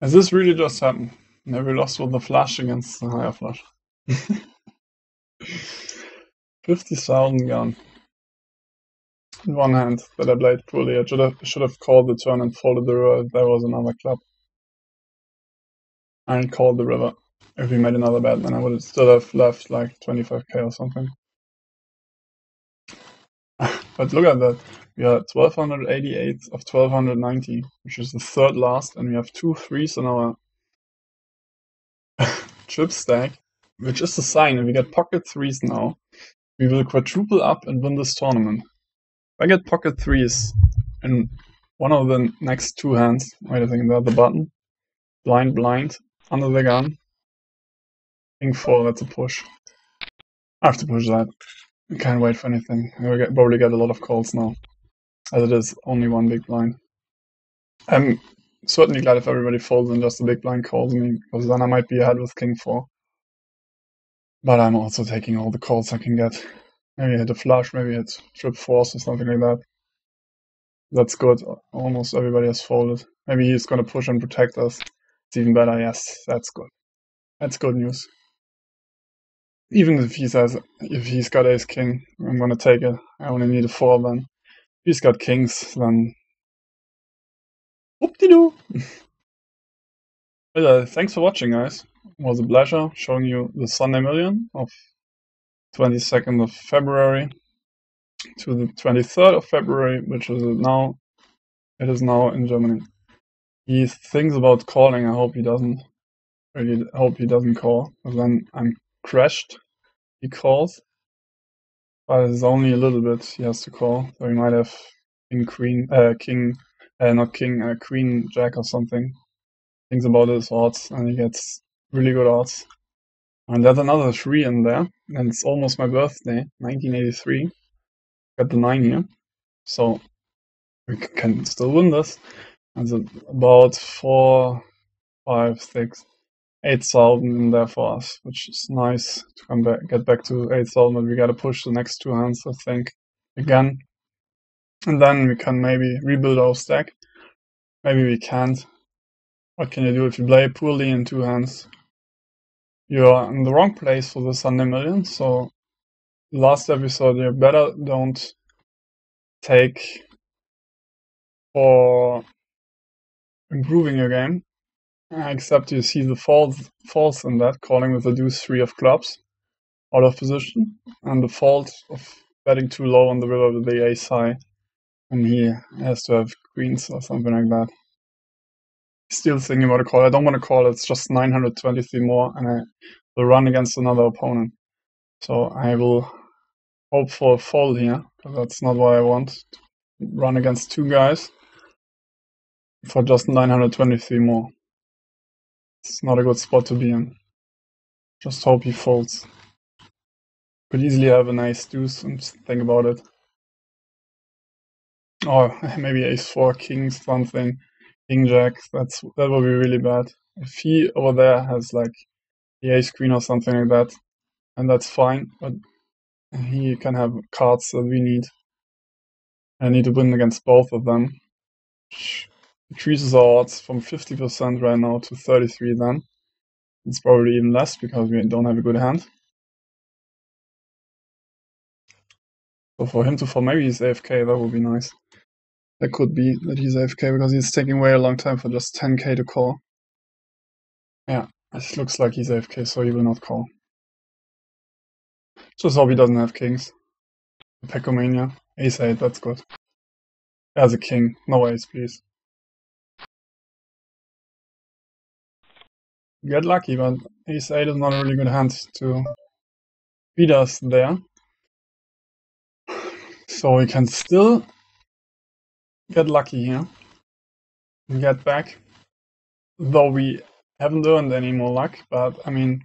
Has this really just happened? Maybe lost with the flush against the higher flush. 50,000 gone. In one hand that I played poorly. I should have called the turn and folded the river if there was another club. I didn't call the river. If we made another bet, then I would still have left like 25k or something. But look at that. We are 1288 of 1290, which is the third last, and we have 2 3s in our chip stack, which is a sign. If we get pocket 3s now, we will quadruple up and win this tournament. If I get pocket 3s in one of the next 2 hands, wait a second, there's the button. Blind, blind, under the gun. King 4, that's a push. I have to push that. I can't wait for anything. I will probably get a lot of calls now, as it is only one big blind. I'm certainly glad if everybody folds and just a big blind calls me, because then I might be ahead with King 4. But I'm also taking all the calls I can get. Maybe hit a flush, maybe hit trip force or something like that. That's good. Almost everybody has folded. Maybe he's going to push and protect us. It's even better. Yes, that's good. That's good news. Even if he's got ace king, I'm going to take it. I only need a 4 then. If he's got kings, then whoop-de-doo. Thanks for watching, guys. It was a pleasure showing you the Sunday Million of 22nd of February to the 23rd of February, which is now. It is now in Germany. He thinks about calling. I hope he doesn't. Really hope he doesn't call, because then I'm crashed. He calls, but it's only a little bit he has to call. So he might have queen jack or something. Thinks about his odds, and he gets really good odds. And there's another 3 in there, and it's almost my birthday, 1983. Got the 9 here, so we can still win this. And it's about 4, 5, 6, 8,000 in there for us, which is nice to get back to 8,000. But we gotta push the next 2 hands, I think, again, and then we can maybe rebuild our stack. Maybe we can't. What can you do if you play poorly in 2 hands? You're in the wrong place for the Sunday Million. So last episode, you better don't take for improving your game. Except you see the false in that, calling with the deuce 3 of clubs out of position, and the fault of betting too low on the river with the ace high, and he has to have queens or something like that. Still thinking about a call. I don't want to call. It's just 923 more, and I will run against another opponent. So I will hope for a fold here, because that's not what I want. To run against 2 guys for just 923 more. It's not a good spot to be in. Just hope he folds. Could easily have an ace deuce and think about it. Or maybe ace 4, king something, king jack. That will be really bad. If he over there has like the ace queen or something like that, and that's fine, but he can have cards that we need. I need to win against both of them. Which increases our odds from 50% right now to 33 then. It's probably even less because we don't have a good hand. So for him to fall, maybe he's AFK, that would be nice. That could be that he's AFK because he's taking way a long time for just 10k to call. Yeah, it looks like he's AFK, so he will not call. Just hope he doesn't have kings. Pecomania. Ace 8, that's good. He has a king. No ace, please. Get lucky, but ace 8 is not a really good hand to beat us there. So we can still get lucky here. And get back. Though we haven't earned any more luck, but I mean,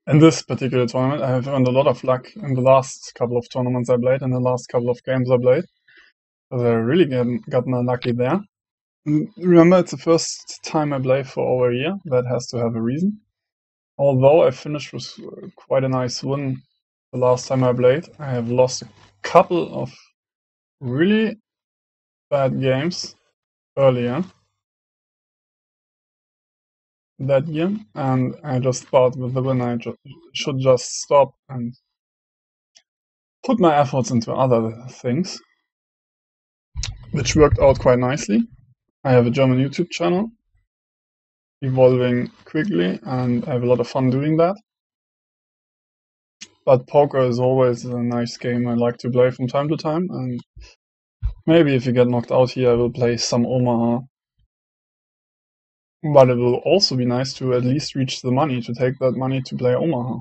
in this particular tournament, I have earned a lot of luck in the last couple of tournaments I played, and the last couple of games I played. Because I really gotten unlucky there. And remember, it's the first time I play for over a year. That has to have a reason. Although I finished with quite a nice win the last time I played, I have lost a couple of really bad games earlier. that year, and I just thought with the win I should just stop and put my efforts into other things, which worked out quite nicely. I have a German YouTube channel, evolving quickly, and I have a lot of fun doing that. But poker is always a nice game I like to play from time to time, and maybe if you get knocked out here I will play some Omaha. But it will also be nice to at least reach the money, to take that money to play Omaha.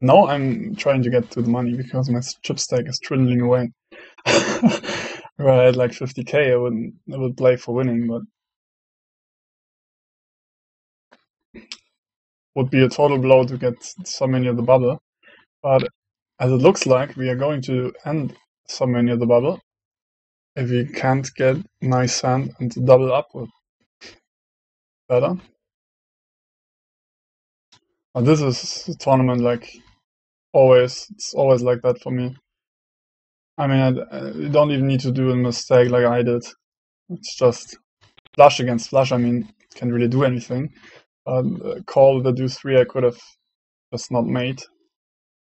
Now I'm trying to get to the money because my chip stack is dwindling away. If I had like 50k, I would play for winning, but would be a total blow to get somewhere near the bubble. But as it looks like, we are going to end somewhere near the bubble. If we can't get nice hand and to double up, would better. But this is a tournament like always. It's always like that for me. I mean, you don't even need to do a mistake like I did. It's just flush against flush. I mean, can't really do anything. Call the deuce 3 I could have just not made.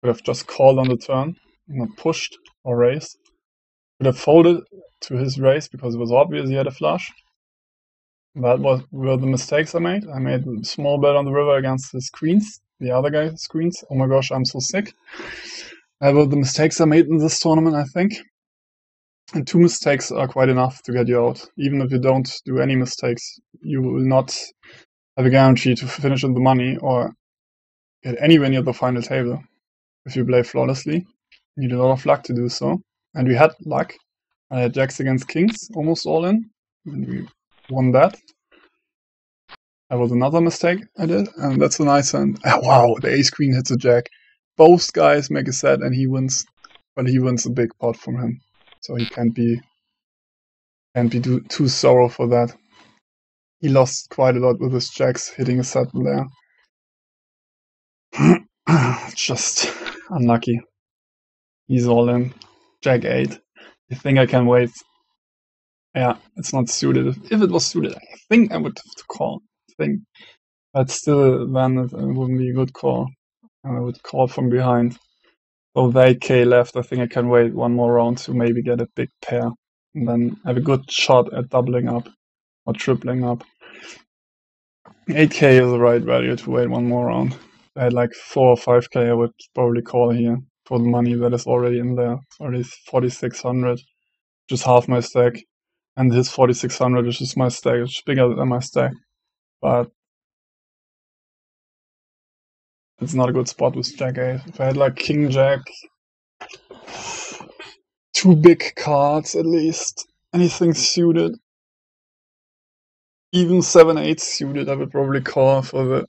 Could have just called on the turn, not pushed or raised. Could have folded to his raise because it was obvious he had a flush. That were the mistakes I made. I made a small bet on the river against his queens, the other guy's queens. Oh my gosh, I'm so sick. That were the mistakes I made in this tournament, I think. And 2 mistakes are quite enough to get you out. Even if you don't do any mistakes, you will not have a guarantee to finish in the money or get anywhere near the final table. If you play flawlessly, you need a lot of luck to do so. And we had luck. I had jacks against kings, almost all in, and we won that. That was another mistake I did, and that's a nice hand. Oh, wow, the ace queen hits a jack. Both guys make a set and he wins, but he wins a big pot from him. So he can't be too sorrow for that. He lost quite a lot with his jacks hitting a set there. Just unlucky. He's all in. Jack 8. I think I can wait. Yeah, it's not suited. If it was suited, I think I would have to call. But still, then it wouldn't be a good call. And I would call from behind. So with 8k left, I think I can wait one more round to maybe get a big pair. And then have a good shot at doubling up or tripling up. 8k is the right value to wait one more round. If I had like 4 or 5k, I would probably call here for the money that is already in there. It's already 4600, just half my stack. And his 4600, which is my stack, it's bigger than my stack. But it's not a good spot with Jack 8. If I had like King Jack, 2 big cards at least, anything suited, even 7-8 suited, I would probably call for the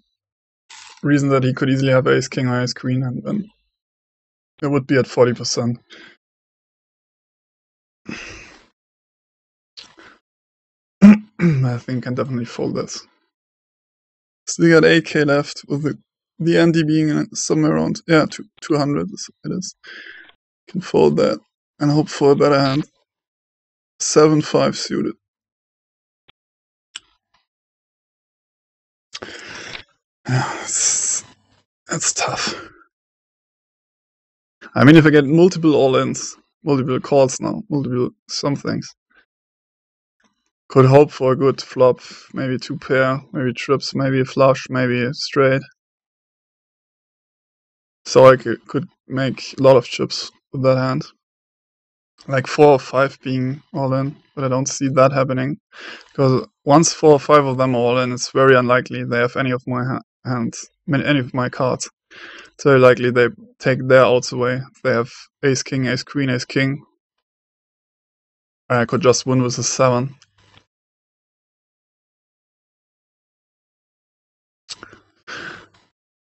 reason that he could easily have ace king or ace queen, and then it would be at 40%. I think I can definitely fold this. Still got 8k left with the ante being somewhere around 200. It is. Can fold that and hope for a better hand. 7-5 suited. Yeah, that's tough. I mean, if I get multiple all-ins, multiple calls now, multiple somethings, could hope for a good flop, maybe 2 pair, maybe trips, maybe a flush, maybe a straight. So I could make a lot of chips with that hand. Like 4 or 5 being all in, but I don't see that happening. Because once 4 or 5 of them are all in, it's very unlikely they have any of my hands, any of my cards. It's very likely they take their outs away. If they have ace king, ace queen, ace king, I could just win with a 7.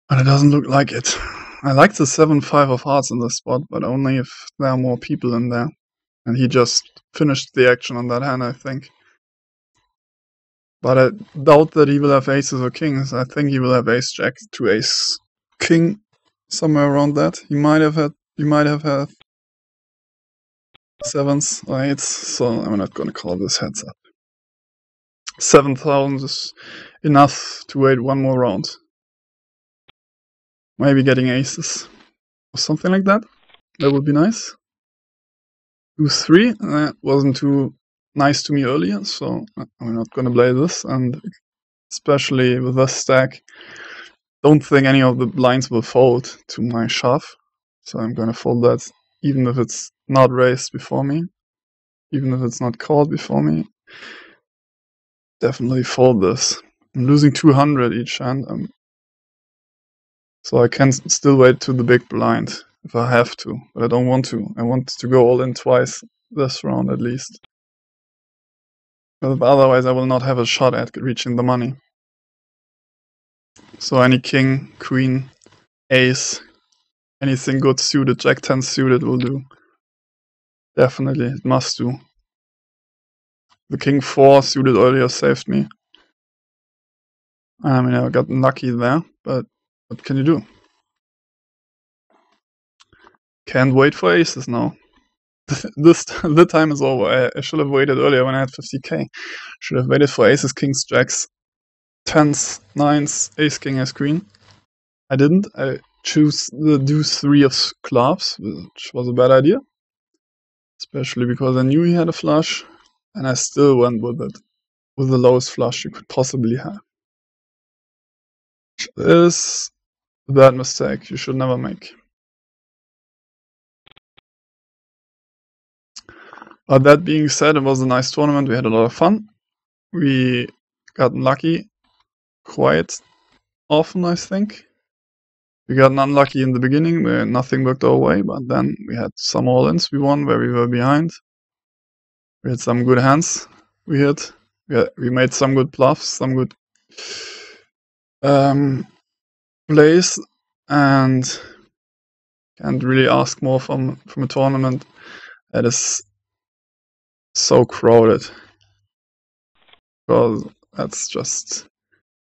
But it doesn't look like it. I like the 7-5 of hearts in this spot, but only if there are more people in there. And he just finished the action on that hand, I think. But I doubt that he will have aces or kings. I think he will have ace jack to ace king, somewhere around that. He might have had 7s or 8s, so I'm not gonna call this heads up. 7,000 is enough to wait one more round. Maybe getting aces or something like that. That would be nice. 2-3. That wasn't too nice to me earlier, so I'm not gonna play this. And especially with this stack, don't think any of the blinds will fold to my shove. So I'm gonna fold that, even if it's not raised before me, even if it's not called before me. Definitely fold this. I'm losing 200 each hand, so I can still wait to the big blind if I have to, but I don't want to. I want to go all in twice this round at least. But otherwise I will not have a shot at reaching the money. So any king, queen, ace, anything good suited, jack 10 suited will do. Definitely, it must do. The king 4 suited earlier saved me. I mean, I got lucky there, but what can you do? Can't wait for aces now. The time is over. I should have waited earlier when I had 50k. Should have waited for aces, kings, jacks, 10s, 9s, ace, king, ace, queen. I didn't. I choose the deuce 3 of clubs, which was a bad idea. Especially because I knew he had a flush, and I still went with it. With the lowest flush you could possibly have. Which is a bad mistake you should never make. But that being said, it was a nice tournament. We had a lot of fun. We got lucky quite often, I think. We got unlucky in the beginning where nothing worked our way, but then we had some all-ins we won where we were behind. We had some good hands we hit. We made some good bluffs, some good plays, and can't really ask more from a tournament that is so crowded. Because that's just...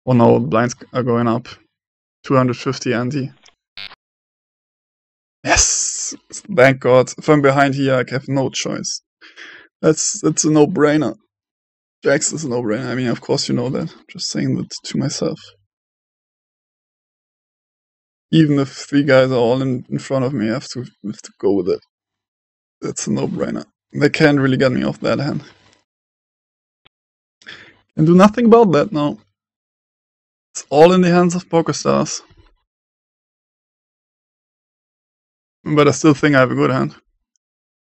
Oh no, blinds are going up. 250 ante. Yes! Thank God. If I'm behind here, I have no choice. That's a no-brainer. Jacks is a no-brainer. I mean, of course you know that. Just saying that to myself. Even if 3 guys are all in front of me, I have to go with it. That's a no-brainer. They can't really get me off that hand. Can do nothing about that now. It's all in the hands of PokerStars. But I still think I have a good hand.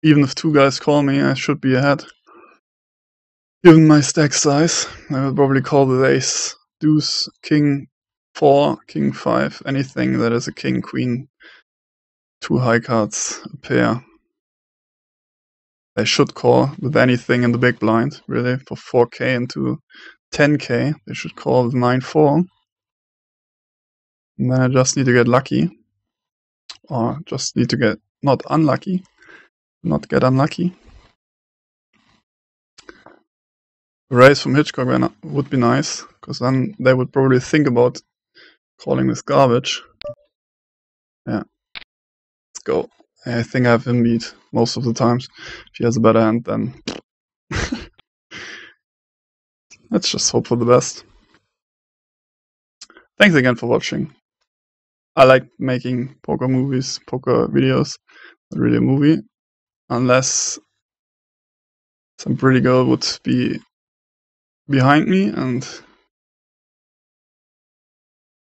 Even if 2 guys call me, I should be ahead. Given my stack size, I will probably call with ace, deuce, king 4, king 5, anything that is a king, queen, 2 high cards, a pair. I should call with anything in the big blind, really, for 4k into 10k. They should call with 9-4. And then I just need to get lucky. Or just need to get not unlucky. Not get unlucky. A raise from Hitchcock would be nice, because then they would probably think about calling this garbage. Yeah. Let's go. I think I have him beat most of the times. If he has a better hand, then let's just hope for the best. Thanks again for watching. I like making poker movies, poker videos. Not really a movie. Unless some pretty girl would be behind me and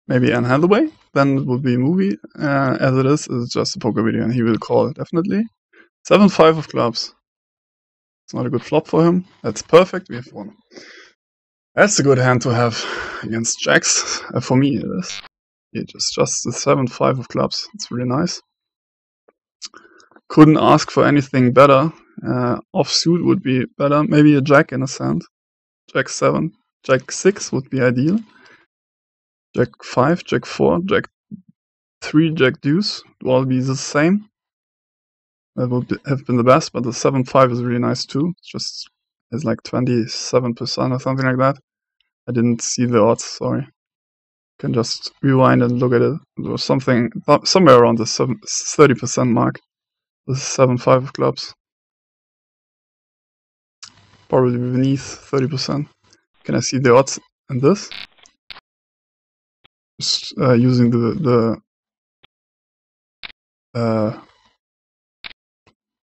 maybe Anne Hathaway, then it would be a movie. As it is, it's just a poker video and he will call, definitely. 7-5 of clubs. It's not a good flop for him. That's perfect, we have won. That's a good hand to have against jacks. For me it is. It's just the 7-5 of clubs. It's really nice. Couldn't ask for anything better. Offsuit would be better. Maybe a jack in a hand. Jack 7. Jack 6 would be ideal. Jack 5, Jack 4, Jack 3, Jack deuce. Would all be the same. That would have been the best, but the 7-5 is really nice too. It's like 27% or something like that. I didn't see the odds, sorry. Can just rewind and look at it. It was something somewhere around the 30% mark. This is 7-5 of clubs. Probably beneath 30%. Can I see the odds in this? Just using the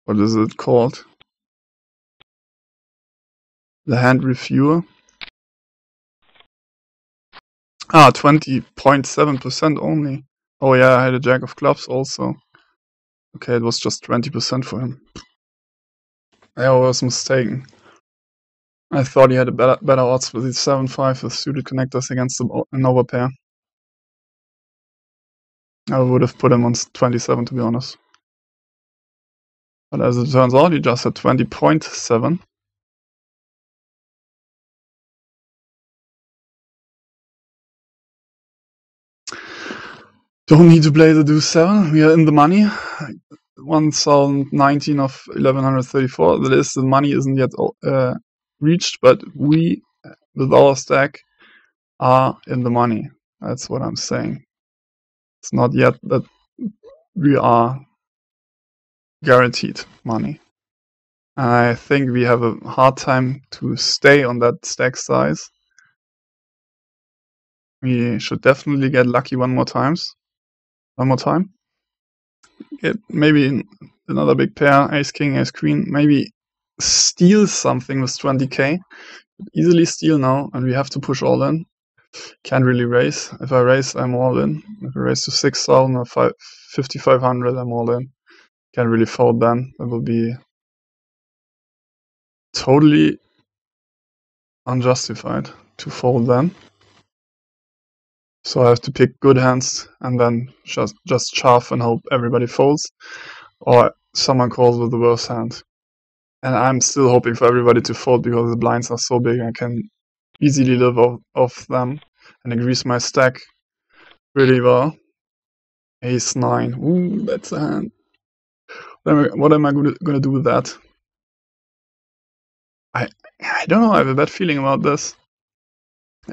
what is it called? The hand reviewer. 20.7% only. Oh yeah, I had a jack of clubs also. Okay, it was just 20% for him. I was mistaken. I thought he had a better odds with his 7-5 with suited connectors against an overpair. I would have put him on 27 to be honest. But as it turns out, he just had 20.7. Don't need to play the deuce 7. We are in the money. 1019 of 1134. That is, the money isn't yet reached, but we, with our stack, are in the money. That's what I'm saying. It's not yet that we are guaranteed money. And I think we have a hard time to stay on that stack size. We should definitely get lucky one more time. Get maybe another big pair, ace king, ace queen, maybe steal something with 20k. Easily steal now, and we have to push all in. Can't really raise. If I raise, I'm all in. If I raise to 6,000 or 5,500, I'm all in. Can't really fold then. That will be totally unjustified to fold then. So I have to pick good hands and then just shove and hope everybody folds, or someone calls with the worst hand. And I'm still hoping for everybody to fold because the blinds are so big I can easily live off them and increase my stack really well. Ace 9. Ooh, that's a hand. What am I gonna do with that? I don't know, I have a bad feeling about this.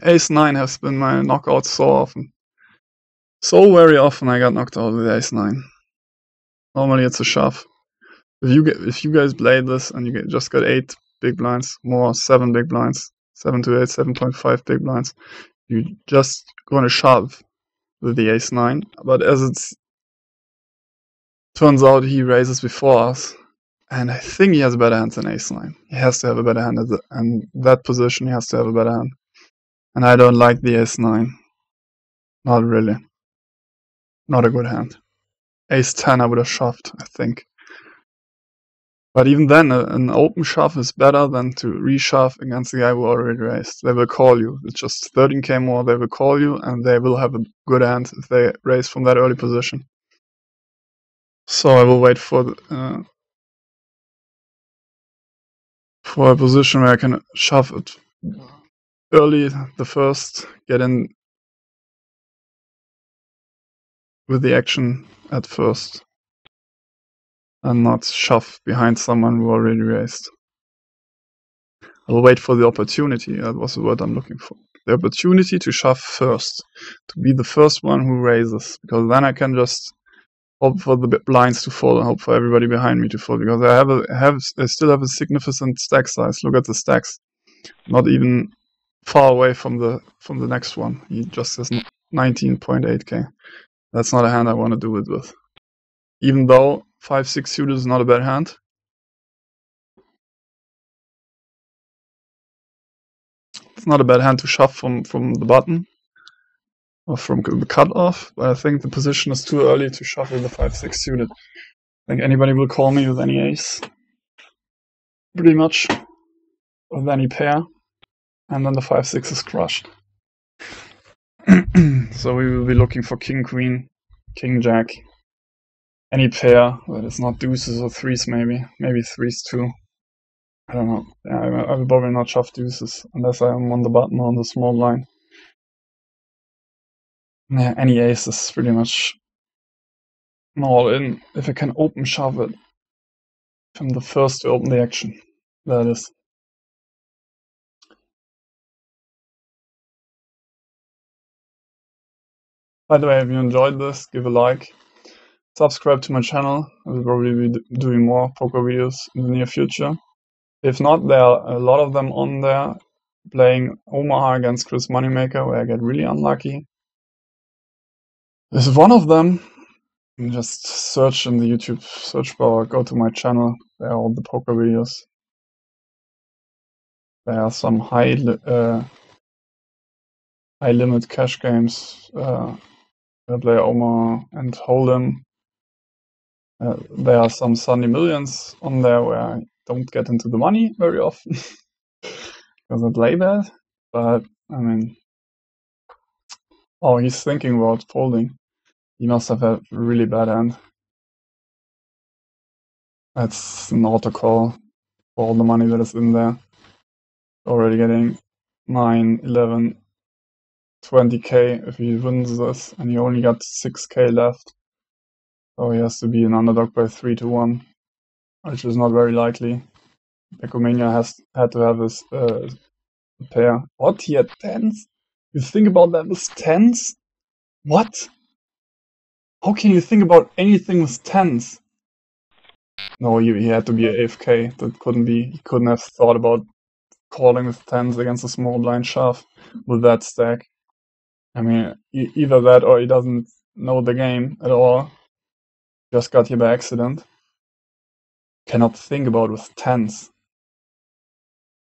Ace 9 has been my knockout so often. So very often I got knocked out with ace 9. Normally it's a shove. If you guys play this and you just got 8 big blinds, more 7 big blinds, 7 to 8, 7.5 big blinds, you just gonna shove with the ace 9. But as it turns out, he raises before us, and I think he has a better hand than ace 9. He has to have a better hand in that position. He has to have a better hand, and I don't like the ace 9. Not really. Not a good hand. Ace 10 I would have shoved, I think. But even then, an open shove is better than to reshove against the guy who already raised. They will call you. It's just 13k more. They will call you, and they will have a good hand if they raise from that early position. So I will wait for a position where I can shove it early, the first, get in with the action at first, and not shove behind someone who already raised. I will wait for the opportunity. That was the word I'm looking for. The opportunity to shove first, to be the first one who raises, because then I can just hope for the blinds to fall and hope for everybody behind me to fall, because I still have a significant stack size. Look at the stacks. Not even far away from the next one. He just has 19.8k. That's not a hand I want to do it with. Even though 5-6 suited is not a bad hand. It's not a bad hand to shove from the button or from the cutoff, but I think the position is too early to shove with the 5-6 suited. I think anybody will call me with any ace, pretty much, with any pair, and then the 5-6 is crushed. So we will be looking for king, queen, king, jack, any pair that is not deuces or threes, maybe threes too. I don't know. Yeah, I will probably not shove deuces unless I am on the button or on the small line. Yeah, any ace is pretty much all in. If I can open shove it, if I'm the first to open the action, that is. By the way, if you enjoyed this, give a like. Subscribe to my channel. I will probably be doing more poker videos in the near future. If not, there are a lot of them on there. playing Omaha against Chris Moneymaker, where I get really unlucky. This is one of them. Just search in the YouTube search bar, or go to my channel. There are all the poker videos. There are some high limit cash games. I play Omaha and Hold'em. There are some Sunday Millions on there where I don't get into the money very often because I play bad. But I mean, oh, he's thinking about folding. He must have had a really bad hand. That's an auto call for all the money that is in there. Already getting 9, 11, 20k if he wins this, and he only got 6k left. So he has to be an underdog by 3-1, which is not very likely. Ecomania had to have his pair. What? He had tens? You think about that with tens? What? How can you think about anything with tens? No, he had to be a AFK. That couldn't be. He couldn't have thought about calling with tens against a small blind shove with that stack. I mean, either that or he doesn't know the game at all. Just got here by accident. Cannot think about with tens.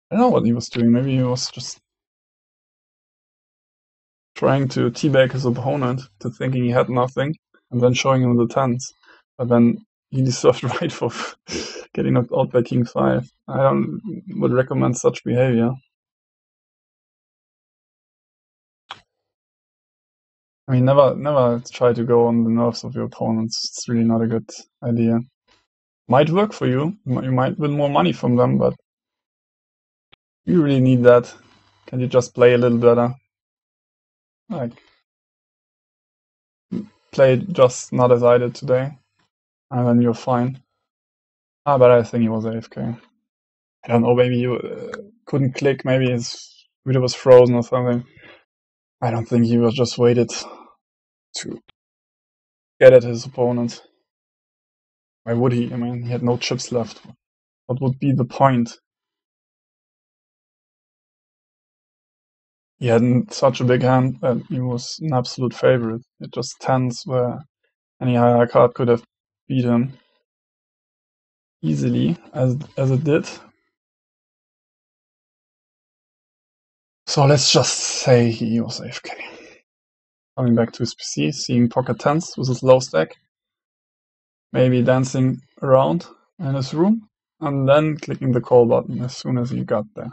I don't know what he was doing. Maybe he was just trying to teabag his opponent to thinking he had nothing and then showing him the tens. But then he deserved right for getting knocked out by King 5. I would recommend such behavior. I mean, never try to go on the nerves of your opponents. It's really not a good idea. Might work for you. You might win more money from them, but you really need that. Can you just play a little better? Like, play just not as I did today, and then you're fine. But I think he was AFK. I don't know, maybe you couldn't click, maybe his video was frozen or something. I don't think he was just waited to get at his opponent. Why would he? I mean, he had no chips left. What would be the point? He had such a big hand that he was an absolute favorite. It just tens where any higher card could have beat him easily, as it did. So let's just say he was AFK. Coming back to his PC, seeing pocket tens with his low stack, maybe dancing around in his room, and then clicking the call button as soon as he got there.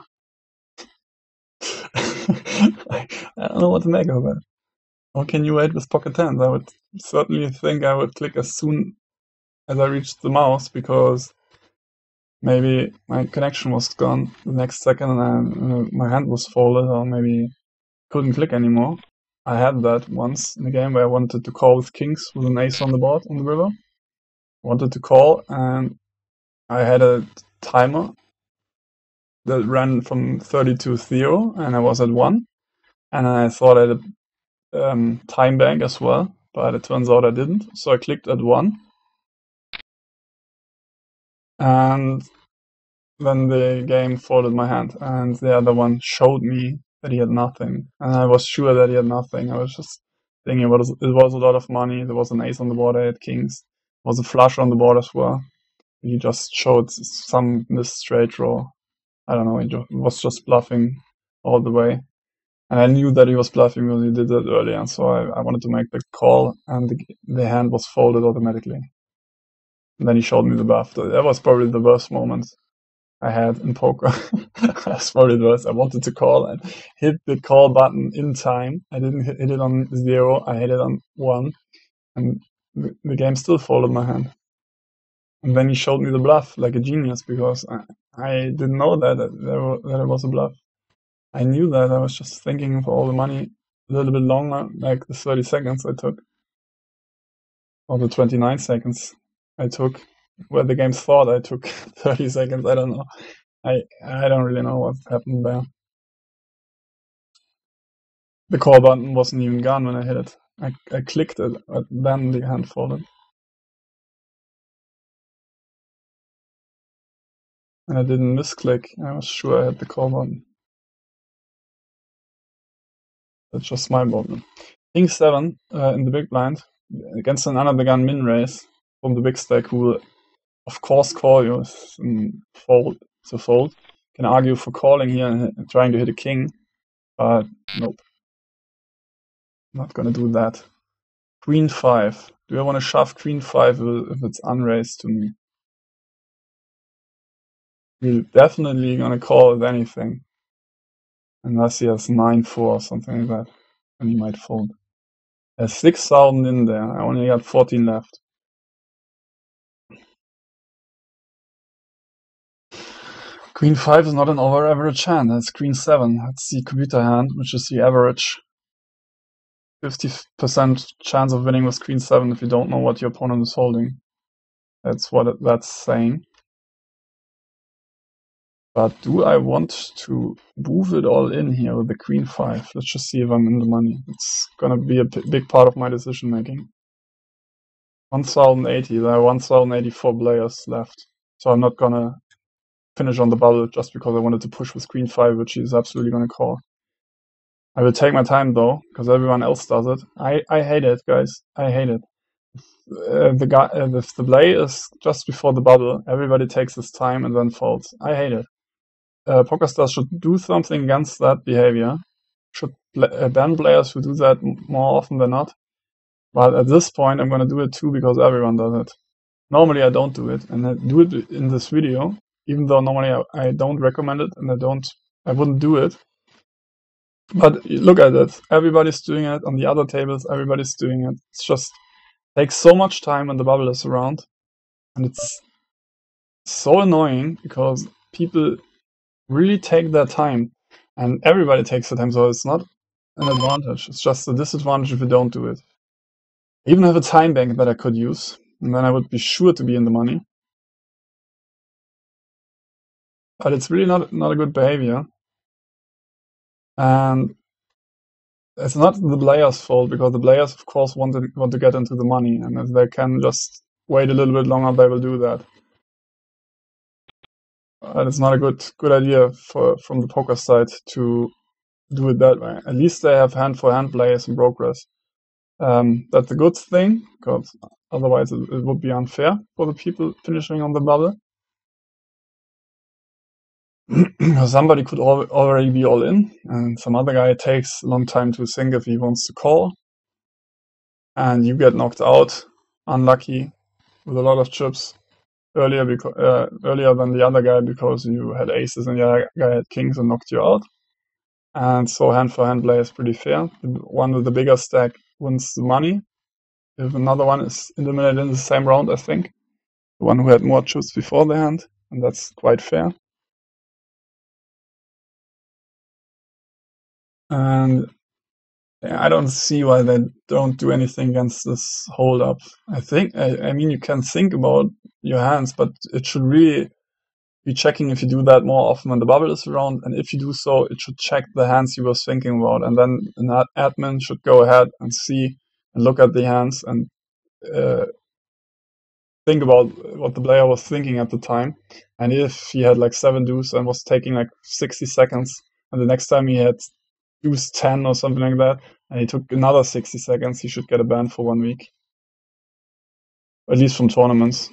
I don't know what to make of that. How can you wait with pocket tens? I would certainly think I would click as soon as I reached the mouse, because maybe my connection was gone the next second and my hand was folded, or maybe couldn't click anymore. I had that once in a game where I wanted to call with kings with an ace on the board on the river. Wanted to call, and I had a timer that ran from 30 to 0, and I was at 1. And I thought I had time bank as well, but it turns out I didn't. So I clicked at 1. And then the game folded my hand, and the other one showed me that he had nothing. And I was sure that he had nothing. I was just thinking it was a lot of money. There was an ace on the board, I had kings. There was a flush on the board as well. He just showed some missed straight draw. I don't know, he was just bluffing all the way. And I knew that he was bluffing because he did that earlier, so I wanted to make the call, and the hand was folded automatically. And then he showed me the bluff. That was probably the worst moment I had in poker. That's probably the worst. I wanted to call and hit the call button in time. I didn't hit it on 0, I hit it on 1, and the game still folded my hand. And then he showed me the bluff like a genius, because I didn't know that it was a bluff. I knew that. I was just thinking for all the money a little bit longer, like the 30 seconds I took, or the 29 seconds I took, where the game thought I took 30 seconds. I don't know. I don't really know what happened there. The call button wasn't even gone when I hit it. I clicked it, but then the hand folded. And I didn't misclick. I was sure I had the call button. That's just my problem. King 7 in the big blind against an under the gun min raise from the big stack, who will of course call you fold. To fold. Can argue for calling here and trying to hit a king, but nope. Not gonna do that. Queen 5. Do I want to shove Queen 5 if it's unraised to me? We're definitely gonna call with anything. Unless he has 9-4 or something like that. And he might fold. There's 6,000 in there. I only got 14 left. Queen 5 is not an over average hand. That's Queen 7. That's the computer hand, which is the average. 50% chance of winning with Queen 7 if you don't know what your opponent is holding. That's what that's saying. But do I want to move it all in here with the Queen 5? Let's just see if I'm in the money. It's gonna be a big part of my decision making. 1080. There are 1084 players left. So I'm not gonna finish on the bubble just because I wanted to push with Queen 5, which he's absolutely gonna call. I will take my time though, because everyone else does it. I hate it, guys. I hate it. If the play is just before the bubble, everybody takes his time and then folds. I hate it. PokerStars should do something against that behavior. Should ban players who do that more often than not. But at this point, I'm gonna do it too because everyone does it. Normally, I don't do it, and I do it in this video, even though normally I don't recommend it and I wouldn't do it. But look at it. Everybody's doing it on the other tables. Everybody's doing it. It's just takes so much time when the bubble is around, and it's so annoying because people really take their time, and everybody takes their time. So it's not an advantage. It's just a disadvantage if you don't do it. I even have a time bank that I could use, and then I would be sure to be in the money. But it's really not a good behavior. And it's not the players' fault, because the players, of course, want to get into the money, and if they can just wait a little bit longer, they will do that. And it's not a good idea from the poker side to do it that way. At least they have hand-for-hand players and brokers. That's a good thing, because otherwise it would be unfair for the people finishing on the bubble. Somebody could already be all in, and some other guy takes a long time to think if he wants to call, and you get knocked out, unlucky, with a lot of chips earlier than the other guy because you had aces and the other guy had kings and knocked you out. And so hand-for-hand play is pretty fair. The one with the bigger stack wins the money. If another one is eliminated in the same round, I think, the one who had more chips before the hand, and that's quite fair. And I don't see why they don't do anything against this hold up. I mean, you can think about your hands, but it should really be checking if you do that more often when the bubble is around, and if you do so, it should check the hands you were thinking about, and then an admin should go ahead and see and look at the hands and think about what the player was thinking at the time. And if he had like 7 deuce and was taking like 60 seconds, and the next time he had deuce 10 or something like that, and he took another 60 seconds, he should get a ban for 1 week. At least from tournaments.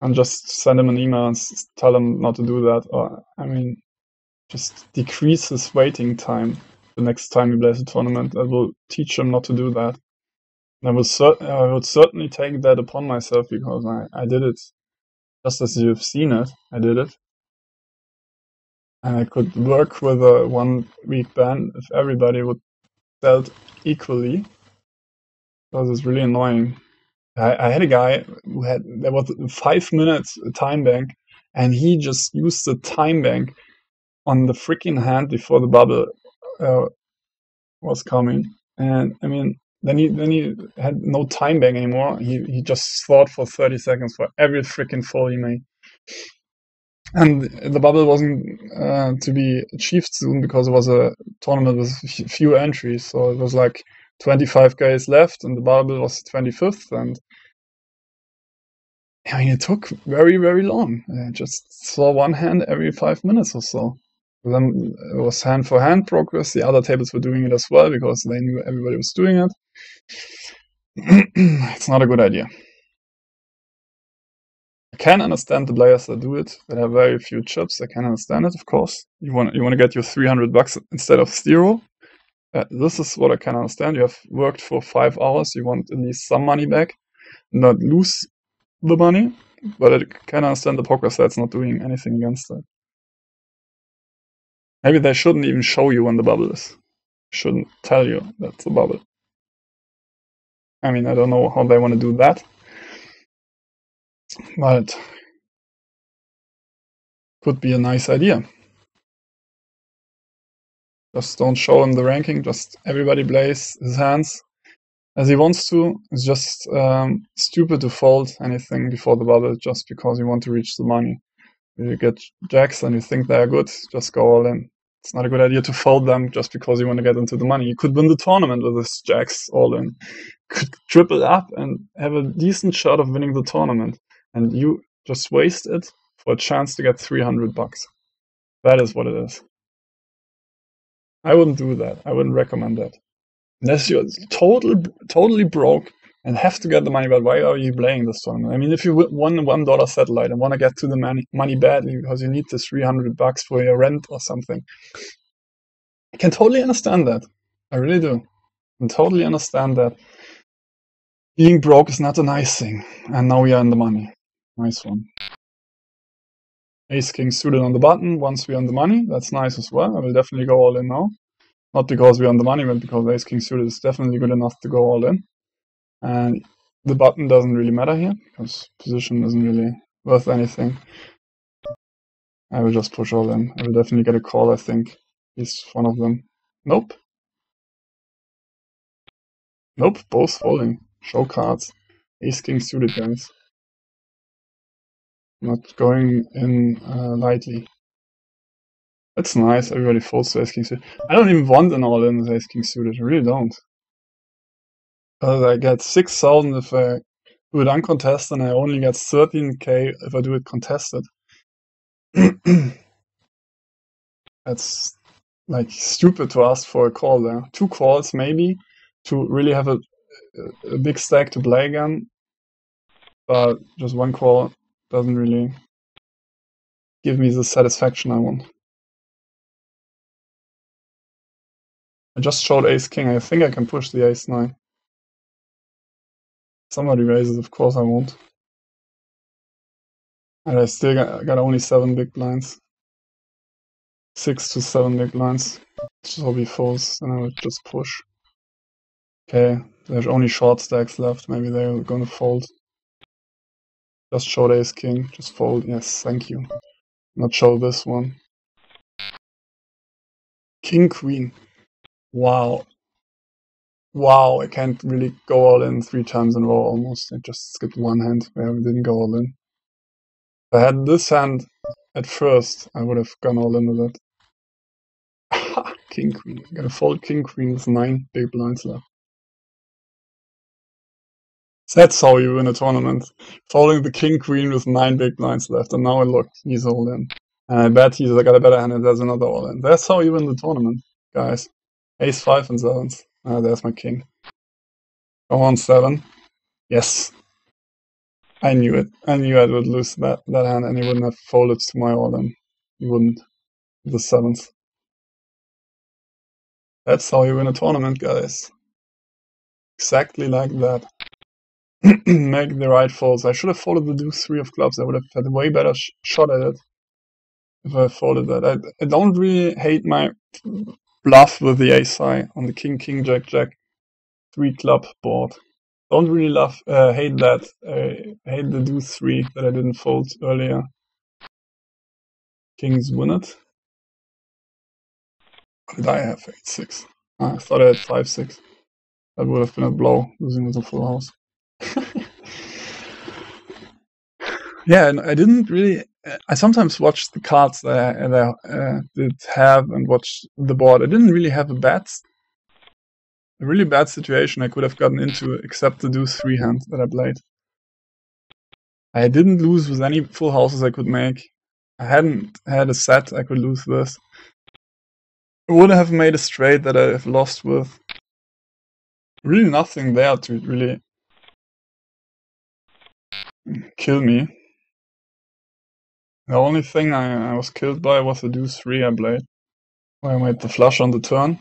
And just send him an email and tell him not to do that. Or, I mean, just decrease his waiting time the next time he plays a tournament. I will teach him not to do that. And I would certainly take that upon myself, because I did it just as you've seen it. I did it. And I could work with a 1 week ban if everybody would dealt equally. Because it's really annoying. I had a guy there was a 5 minutes time bank, and he just used the time bank on the freaking hand before the bubble was coming. And I mean, then he had no time bank anymore. He just thought for 30 seconds for every freaking fall he made. And the bubble wasn't to be achieved soon, because it was a tournament with few entries. So it was like 25 guys left, and the bubble was 25th. And I mean, it took very, very long. I just saw one hand every 5 minutes or so. Then it was hand-for-hand progress. The other tables were doing it as well because they knew everybody was doing it. It's not a good idea. I can understand the players that do it, that have very few chips. I can understand it, of course. You want to get your 300 bucks instead of 0. This is what I can understand. You have worked for 5 hours. You want at least some money back, not lose the money. But I can understand the poker sites not doing anything against that. Maybe they shouldn't even show you when the bubble is. Shouldn't tell you that's a bubble. I mean, I don't know how they want to do that. But could be a nice idea. Just don't show him the ranking, just everybody plays his hands as he wants to. It's just stupid to fold anything before the bubble just because you want to reach the money. If you get jacks and you think they are good, just go all in. It's not a good idea to fold them just because you want to get into the money. You could win the tournament with this jacks all in. Could triple up and have a decent shot of winning the tournament. And you just waste it for a chance to get 300 bucks. That is what it is. I wouldn't do that. I wouldn't recommend that. Unless you're totally broke and have to get the money, but why are you playing this tournament? I mean, if you won a $1 satellite and want to get to the money badly because you need the 300 bucks for your rent or something, I can totally understand that. I really do. I can totally understand that. Being broke is not a nice thing. And now we are in the money. Nice one. Ace King suited on the button once we're on the money. That's nice as well. I will definitely go all in now. Not because we're on the money, but because Ace King suited is definitely good enough to go all in. And the button doesn't really matter here, because position isn't really worth anything. I will just push all in. I will definitely get a call, I think. He's one of them. Nope. Nope, both folding. Show cards. Ace King suited, guys. Not going in lightly. That's nice, everybody folds to Ace King suited. I don't even want an all-in with Ace King suited, I really don't. I get 6,000 if I do it uncontested, and I only get 13k if I do it contested. That's like stupid to ask for a call there. 2 calls maybe to really have a big stack to play again, but just 1 call doesn't really give me the satisfaction I want. I just showed Ace King. I think I can push the Ace 9. Somebody raises, of course I won't. And I still got only 7 big blinds. 6 to 7 big blinds. So he folds, and I would just push. Okay, there's only short stacks left. Maybe they're gonna fold. Just show Ace King. Just fold. Yes, thank you. Not show this one. King Queen. Wow. Wow, I can't really go all in 3 times in a row almost. I just skipped 1 hand where we didn't go all in. If I had this hand at first, I would have gone all in with it. King Queen. I'm gonna fold King Queen with 9 big blinds left. That's how you win a tournament. Folding the King Queen with 9 big blinds left, and now look, he's all in. And I bet he's got a better hand and there's another all in. That's how you win the tournament, guys. Ace 5 and 7s. There's my king. Go on 7. Yes. I knew it. I knew I would lose that hand and he wouldn't have folded to my all in. He wouldn't. The 7s. That's how you win a tournament, guys. Exactly like that. Make the right folds. I should have folded the deuce 3 of clubs. I would have had a way better shot at it if I folded that. I don't really hate my bluff with the ace high on the king, king, jack, jack 3 club board. Don't really hate that. I hate the deuce 3 that I didn't fold earlier. Kings win it. What did I have? 8-6. I thought I had 5-6. That would have been a blow, losing with a full house. Yeah, and I didn't really. I sometimes watch the cards that I did have and watch the board. I didn't really have a really bad situation I could have gotten into, except the deuce 3 hand that I played. I didn't lose with any full houses I could make. I hadn't had a set I could lose this. I would have made a straight that I have lost with really nothing there to really kill me. The only thing I was killed by was the deuce 3 I played, where I made the flush on the turn.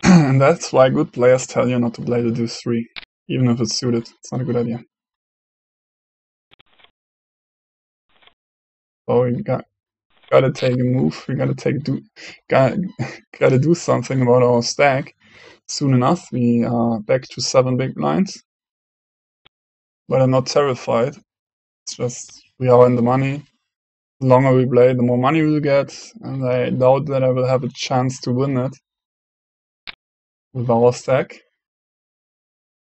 And that's why good players tell you not to play the deuce 3, even if it's suited. It's not a good idea. So we gotta take a move. We gotta do something about our stack. Soon enough, we are back to 7 big blinds. But I'm not terrified. It's just we are in the money. The longer we play, the more money we'll get, and I doubt that I will have a chance to win it with our stack.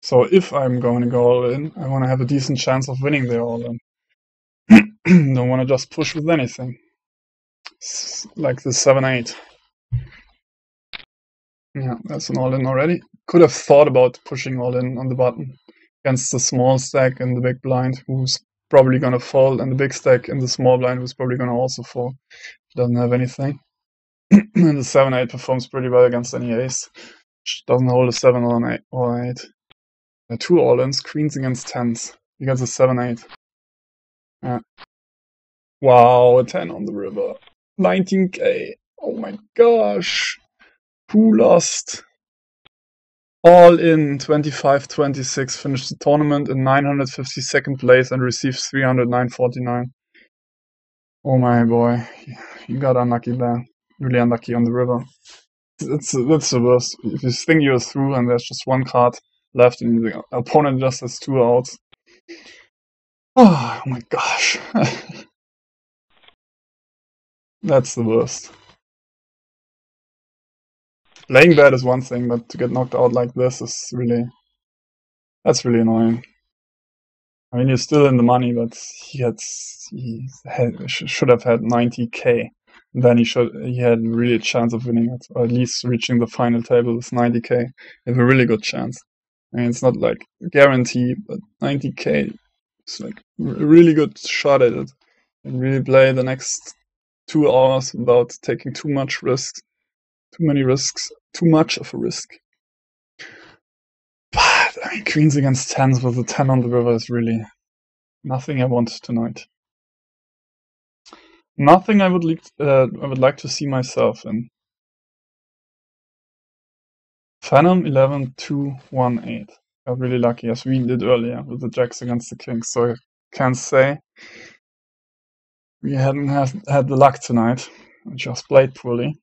So if I'm going to go all in, I want to have a decent chance of winning the all in. Don't want to just push with anything. Like the 7-8. Yeah, that's an all in already. Could have thought about pushing all in on the button against the small stack in the big blind, who's probably gonna fall, and the big stack in the small blind, who's probably gonna also fall. Doesn't have anything. And the 7-8 performs pretty well against any ace. Doesn't hold a 7 or an 8. Or 8. 2 all-ins, queens against 10s. He gets a 7-8. Yeah. Wow, a 10 on the river. 19k. Oh my gosh. Who lost? All in 25-26, finished the tournament in 952nd place and received 309.49. Oh my boy. You got unlucky there. Really unlucky on the river. That's the worst. If you think you're through and there's just one card left and the opponent just has 2 outs. Oh my gosh. That's the worst. Playing bad is one thing, but to get knocked out like this is really... That's really annoying. I mean, you're still in the money, but he should have had 90k. And then he had really a chance of winning it, or at least reaching the final table with 90k. You have a really good chance. I mean, it's not like a guarantee, but 90k is like a really good shot at it. And really play the next 2 hours without taking too much risk. Too many risks. Too much of a risk. But, I mean, queens against 10s with a 10 on the river is really nothing I want tonight. Nothing I would like to see myself in. Phantom 11-2-1-8. Got really lucky, as we did earlier with the jacks against the kings. So I can't say we hadn't had the luck tonight. We just played poorly.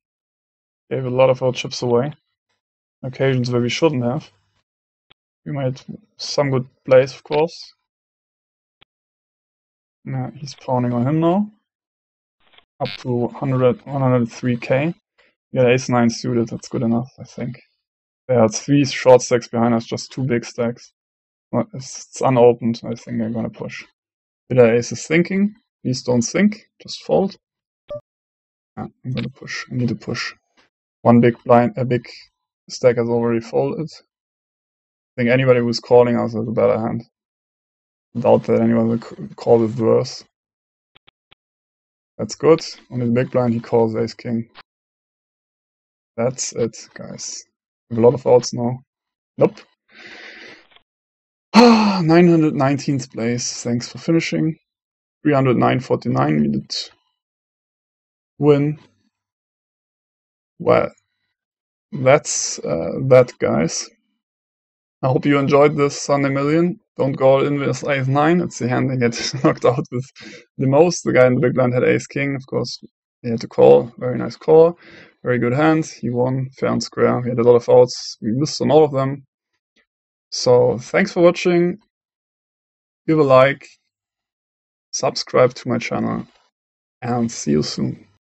Gave a lot of our chips away. Occasions where we shouldn't have. We made some good plays, of course. Yeah, he's pawning on him now. Up to 103k. Yeah, ace-9 suited, that's good enough, I think. There are 3 short stacks behind us, just 2 big stacks. It's unopened, I think I'm gonna push. Bitter ace is thinking. Please don't think, just fold. Yeah, I'm gonna push. I need to push. One big stack has already folded. I think anybody who's calling us has a better hand. I doubt that anyone will call with worse. That's good. On his big blind he calls ace king. That's it, guys. We have a lot of outs now. Nope. 919th place. Thanks for finishing. 309.49. We did win. Well, that's that, guys. I hope you enjoyed this Sunday Million. Don't go all in with ace 9. It's the hand they get knocked out with the most. The guy in the big blind had ace king. Of course, he had to call. Very nice call. Very good hand. He won fair and square. He had a lot of outs. We missed on all of them. So thanks for watching. Give a like. Subscribe to my channel. And see you soon.